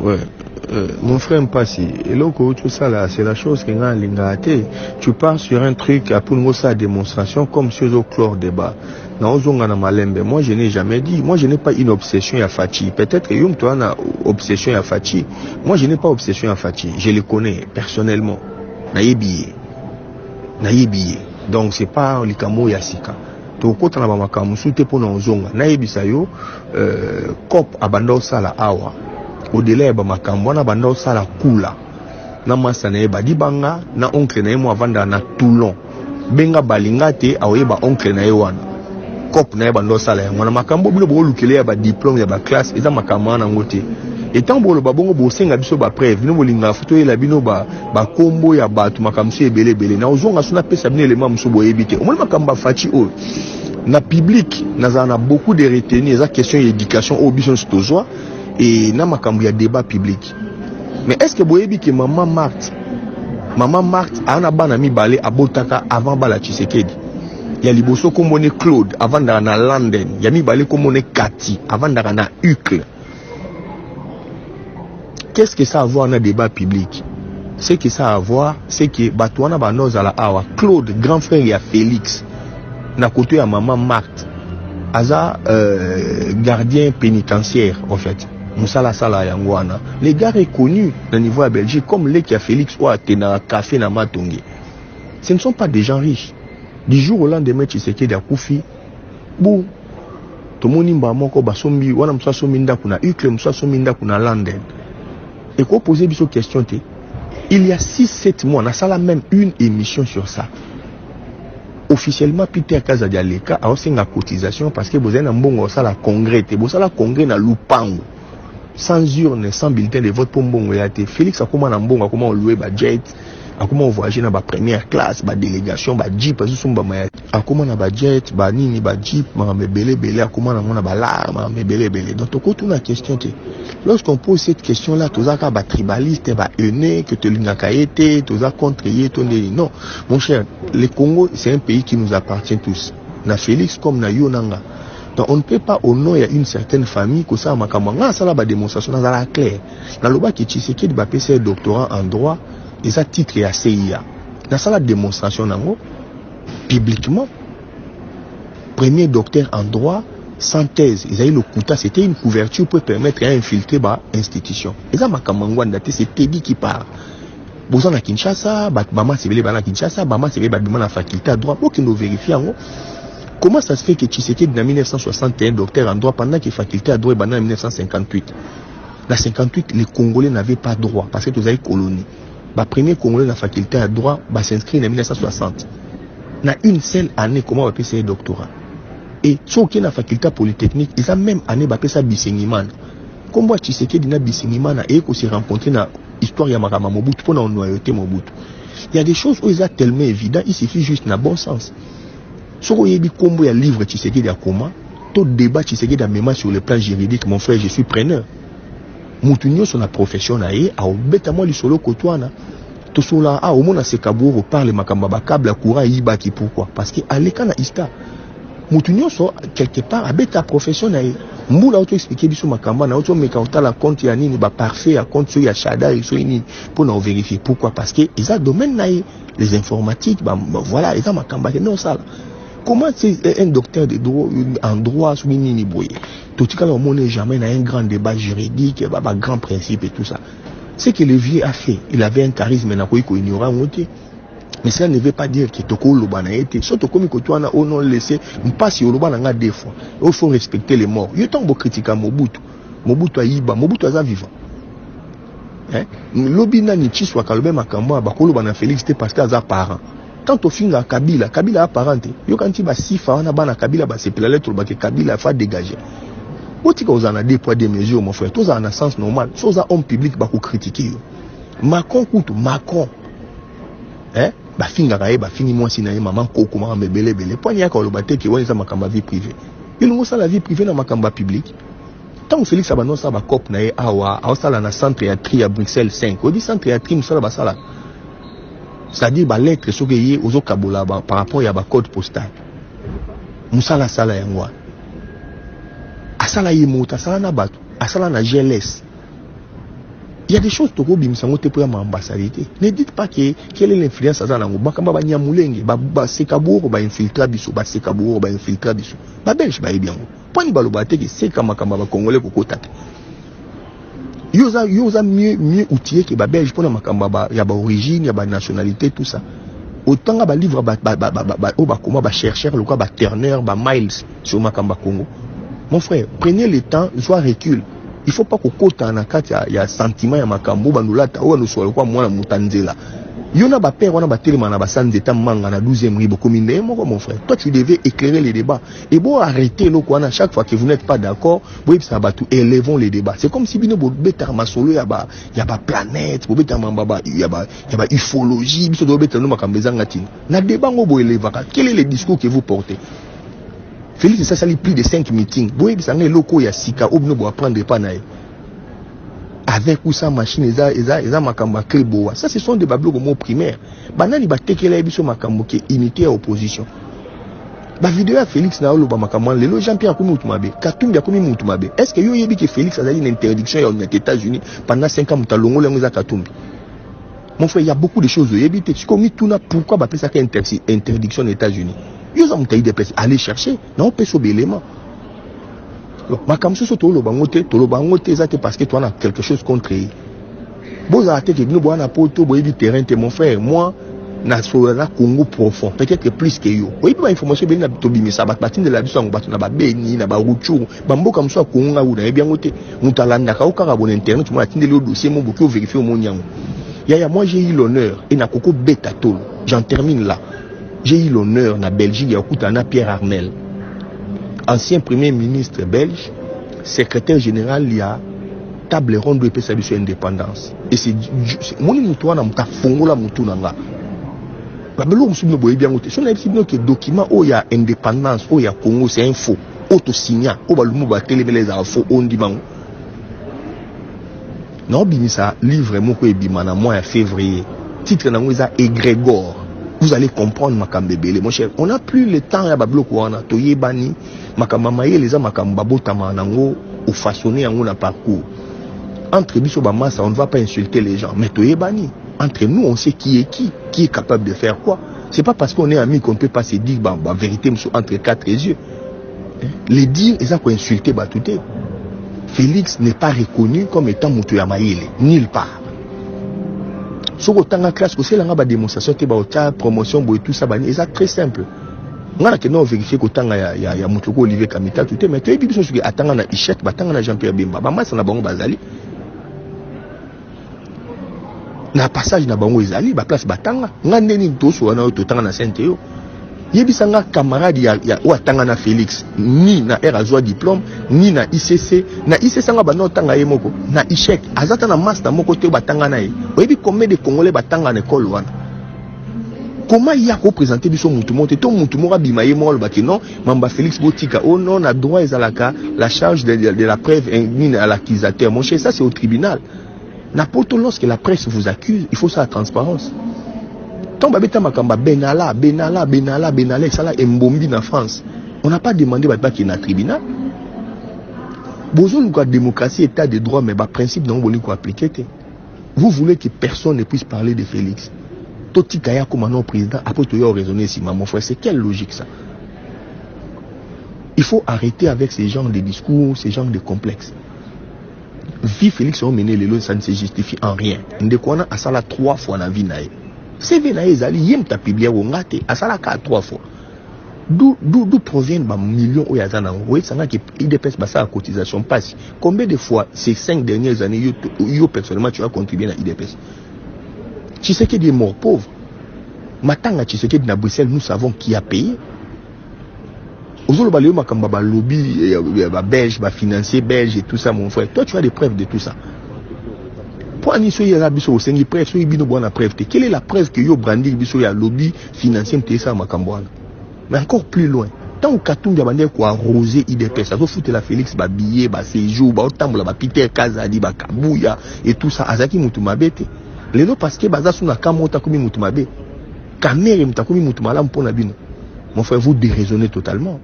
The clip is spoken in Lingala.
Ouais. Mon frère Mpassi, et là, tout ça là, c'est la chose qui a l'ingate. Tu pars sur un truc pour nous sa démonstration comme sur le chlore débat. Moi, je n'ai jamais dit. Moi, je n'ai pas une obsession à Fachi. Peut-être que tu as une obsession à Fachi. Moi, je n'ai pas obsession à Fachi. Je le connais personnellement. Naïbiye. Donc, c'est pas l'ikamo yasika. Tokota na bamakamu sute pour nous zonga. Naïbisa yo, cop abando sala awa. Au-delà ya bamakambo wana banda osala kula na masa na ye badibanga na oncle na ye mo avanda na Toulon benga balinga te aoyeba oncle na ye wana cop na ye banda osala yango na makambo bino bolukele ya ba diplôme ya ba classe eza makambo wana ngote etant bolo babongo bosenga biso ba preuve bino bolinga foto yela bino ba kombo ya batu makambo se ebele na ozonga sona pesa bino elema muso boyebi te omoni makambo fachi o na public na beaucoup de retenir eza question d'éducation au biso stozwa. Et na makambu ya débat public. Mais est-ce que boyebi que maman Marthe ana bana mibale abotaka avant bala Tshisekedi. Ya liboso komone Claude avant d'ara na London, ya mibale komone Kati avant d'ara na Ucle. Qu'est-ce que ça a à voir dans débat public? Ce que ça a à voir, c'est que batouana banoza la awa Claude grand frère ya Félix na côté ya maman Marthe aza gardien pénitentiaire en fait. Moussala Sala Yangwana. Les gars reconnus au niveau de Belgique, comme les qui a Félix ou Atena Café na Matongi. Ce ne sont pas des gens riches. Du jour au lendemain, Tshisekedi a Koufi. Bon, tout le monde m'a moko basombi, wana msa sominda kuna Ukle, msa sominda kuna London. Et quoi poser des questions te? Il y a 6-7 mois, on a ça même une émission sur ça. Officiellement, Peter Kazadialeka a aussi une cotisation parce que vous avez un bon congrès, vous avez un congrès na Lupango. Sans urne, sans bulletin de vote pour Mbongo Yate. Félix a comment on Mbongo, comment on loué ba jet, a comment on voyager dans ba première classe, ba délégation, ba jeep, a comment on ba jet, ba nini, ba jeep, ma belé, a comment on a ba lar, ma belé. Donc, tout la question, lorsqu'on pose cette question-là, tous les ba tribaliste, ba aîné, que tu l'as été, tous les contre non, mon cher, le Congo, c'est un pays qui nous appartient tous. Na Félix comme na Yonanga. Donc on ne peut pas au nom d'une certaine famille que ça makamanga ça la démonstration dans la claire. Dans le bas qui Tshisekedi va passer doctorat en droit et ça titre à CIA. Dans ça la démonstration nango publiquement premier docteur en droit sans thèse, ils avaient le quota, c'était une couverture pour permettre à infiltrer ba institution. Et ça makamangwa ndaté c'est Teddy qui part. Bosan à Kinshasa, maman c'est belé bana Kinshasa, maman c'est belé babima la faculté à droit pour qu'ils nous vérifient en. Comment ça se fait que Tshisekedi en 1961 docteur en droit pendant qu'il faculté à droit en 1958? En 58, les Congolais n'avaient pas droit parce que tous avaient colonie. Le premier Congolais dans la faculté à droit s'inscrit en 1960. Dans une seule année, comment on va faire doctorat? Et ceux qui ont la faculté polytechnique, ils ont même année va faire Bisengiman. Comment Tshisekedi na Bisengiman et qu'on s'est rencontré dans l'histoire de Yamarama Mobutu pour la noyauté Mobutu? Il y a des choses où ils sont tellement évidentes, il suffit juste dans bon sens. Si vous avez un livre Tshisekedi à comment, tout débat Tshisekedi à même sur le plan juridique, mon frère, je suis preneur. Moutounio sur la profession naïe, à obétamment le solo côtoana. Tout cela, au moins à ce kabou, parle makamba câble à courant iba qui pourquoi? Parce que à l'écran ista. Moutounio sur quelque part à bêta profession naïe. Moula auto expliquer biso makamba na auto mekauta la compte ya nini ba parfait à compte sur ya shada et sur ni pour nous vérifier pourquoi? Parce que ils a domaine naïe, les informatiques, bah voilà, ils a makamba non ça. Comment c'est un docteur de droit en droit sur Nini Boye? Tout ce qu'on n'a jamais dans un grand débat juridique, un grand principe et tout ça. Ce que le vieux a fait, il avait un charisme, mais cela ne veut pas dire que Toko Loba n'a été. Surtout comme tu as on laissé, on passe au Loba n'a des fois. Il faut respecter les morts. Il y a tant de critiques à Mobutu. Mobutu a Iba, Mobutu a vivant. Lobina ni Chiswa Kalobé Makamba, Bakolo na Félix, c'était parce qu'il a parents. Quand on finit à Kabila apparente, yo quand il va si fa na bana Kabila ba c'est lettre ba que Kabila fa dégager. Otika ozana des poids des mesures mon frère, tous en un sens normal. Chose à homme public ba ko critiquer. Macron ba finga kae ba fini moi si na maman koko ma belé point ya ko lo ba te ki woni sa makamba vie privée. Il nous ça la vie privée na makamba public. Tant Félix abano sa ba cop na e awa, a na centre ya tri à Bruxelles 5. On dit centre ya tri musala ba sala. C'est-à-dire ba lettre so que ozo kabola par rapport à ba code postal. Musala sala yangwa. Asala yimota sala na batu, asala na GLS. Il y a des choses que vous pour l'ambassade. Ne dites pas quelle est l'influence à Zanango. Bakamba ba nyamulenge, ba sekabouro ba infiltra biso, ba sekabouro ba infiltra biso. Ba belge ba bien. Pani balobate que c'est comme ba congolais kokota. Yoza mieux outillé que ba belge pour la makamba ba ya ba origine, ya ba nationalité tout ça. Autant ba livre ba comment ba chercheur le quoi ba Turner, ba Miles sur makamba Congo. Mon frère, prenez le temps, soit recul. Il ne faut pas que kota na kati ya sentiment ya makambo bandulata ou nous soit quoi moi mutanzela. Yona ba père wana ba telema na ba sans état manga na 12e ribo commune mon frère. Toi tu devais éclairer les débats et bon arrêter le quoi chaque fois que vous n'êtes pas d'accord, oui ça va tout élevons les débats. C'est comme si bino bo beta masolo ya ba planète, bo beta mamba ya ba ufologie, biso do beta no makambeza ngati. Na débat ngo bo élevaka. Quel est le discours que vous portez? Félix, ça lit plus de 5 meetings. Vous voyez, ça est locaux, il y a Sika, ou ne doit prendre pas naï. Avec ou sans machine, ils ont makamba kreboa. Ça, ce sont des bablos comme primaire. Banani ba tekele biso makambo qui imité à opposition. Ba vidéo à Félix na olo ba makambo lelo Jean-Pierre Koumi Mutumabe, Katumbi Koumi Mutumabe. Est-ce que yo yebi que Félix a une interdiction aux États-Unis pendant 5 ans mutalongo lengo za Katumbi? Mon frère, il y a beaucoup de choses. Yebi te komi tuna pourquoi ba pesa interdiction aux États-Unis? Ils ont aller chercher, non, on peut sauver l'élément. Ma comme ça, tolo bangote, parce que tu as quelque chose contre eux. Bon, ça a été que nous, on a pas tout, du terrain, mon frère, moi, na sola Congo profond, peut-être plus que yo. Oui, pas information, bien, mais ça va partir de la vie, on va na ba beni, na ba ruchu, bambo comme ça, Congo, ou na bien ngote, mutalanda, ka okara bon internet, tu m'as attendu le dossier, mon beaucoup vérifier au mon yango. Yaya, moi, j'ai eu l'honneur, et na koko beta tolo. J'en termine là. J'ai eu l'honneur na Belgique, il y a Pierre Armel, ancien premier ministre belge, secrétaire général, il y a table ronde de sa indépendance. Et c'est mon moutoua na muta fongo la moutou nanga. Babelo musubi no boye bien ngote. Si on a dit que document où il y a indépendance, où il y a Congo, c'est un faux. Auto signa, où balumu ba télé les infos on dit mango. Non binisa livre moko ebimana mois à février. Titre nango eza Égrégore. Vous allez comprendre Makambebele, mon cher. On n'a plus le temps à Babloko, on a toyé bani, Makamamaye, les hommes Makambabota Manango, ou façonner en un parcours. Entre Bisso Bamassa, on ne va pas insulter les gens, mais toyé bani. Entre nous, on sait qui est capable de faire quoi. C'est pas parce qu'on est amis qu'on ne peut pas se dire, bah, vérité, entre 4 yeux. Les dire, ils ont insulté Batouté. Félix n'est pas reconnu comme étant Moutoya Maïle, nulle part. Si vous avez une classe, vous avez une démonstration, une promotion, tout ça, c'est très simple. On a vérifié que vous avez un Olivier Kamita, tout mais tu as vu que vous avez un Ishek, un Jean-Pierre Bemba, c'est un bon bazali. Na passage na bango ezali, ba place batanga, ngandeni ntoso wana ototanga na Saint-Théo. Yebisanga camarade ya watanga na Félix, ni na Erazwa diplôme, ni na ICC, na ICC nga bana otanga ye moko, na Ishek, azata na master moko te batanga na ye. Oyebi combien de Congolais batanga na école wana? Comment il y a représenté biso mutu monte to mutu moko bima ye moko baki non, mamba Félix Botika, oh non, na droit ezalaka la charge de la preuve ni à l'accusateur. Mon cher, ça c'est au tribunal. N'importe lorsque la presse vous accuse, il faut ça la transparence. Tant babeta makamba Benalla, ça là embombi na France. On n'a pas demandé bah qu'il y ait un tribunal. Besoin de démocratie, état de droit, mais bah principe non voulu quoi appliquer. Vous voulez que personne ne puisse parler de Félix. Toti Kaya comme un président, après tu as raisonné si mon frère, c'est quelle logique ça? Il faut arrêter avec ces genres de discours, ces genres de complexes. Vie Félix ont mené les lois, ça ne se justifie en rien. Ndekwana a sala 3 fois dans la vie naïe. C'est vrai naïe zali yem ta publié au ngate a sala 3 fois. D'où proviennent les millions où yazana. Oui, ça n'a que IDPS basa à cotisation passe. Combien de fois ces 5 dernières années yo personnellement tu as contribué à IDPS? Tu sais qu'il y a des morts pauvres. Matanga tu sais que dans Bruxelles nous savons qui a payé. Aujourd'hui, le lobby belge, financier belge et tout ça, mon frère. Toi, tu as des preuves de tout ça. Pour Quelle est la preuve que yo brandi un lobby financier mais encore plus loin. Tant que tu as arrosé IDP, ça doit foutre la Félix, billet, séjour, Peter Kazadi, Kabouya et tout ça. Azaki Mutumabete. Les deux parce que Baza na Kamota Komi Mutumabe. Kamere Mutakomi Mutumala Mpona Bino. Mon frère, vous déraisonnez totalement.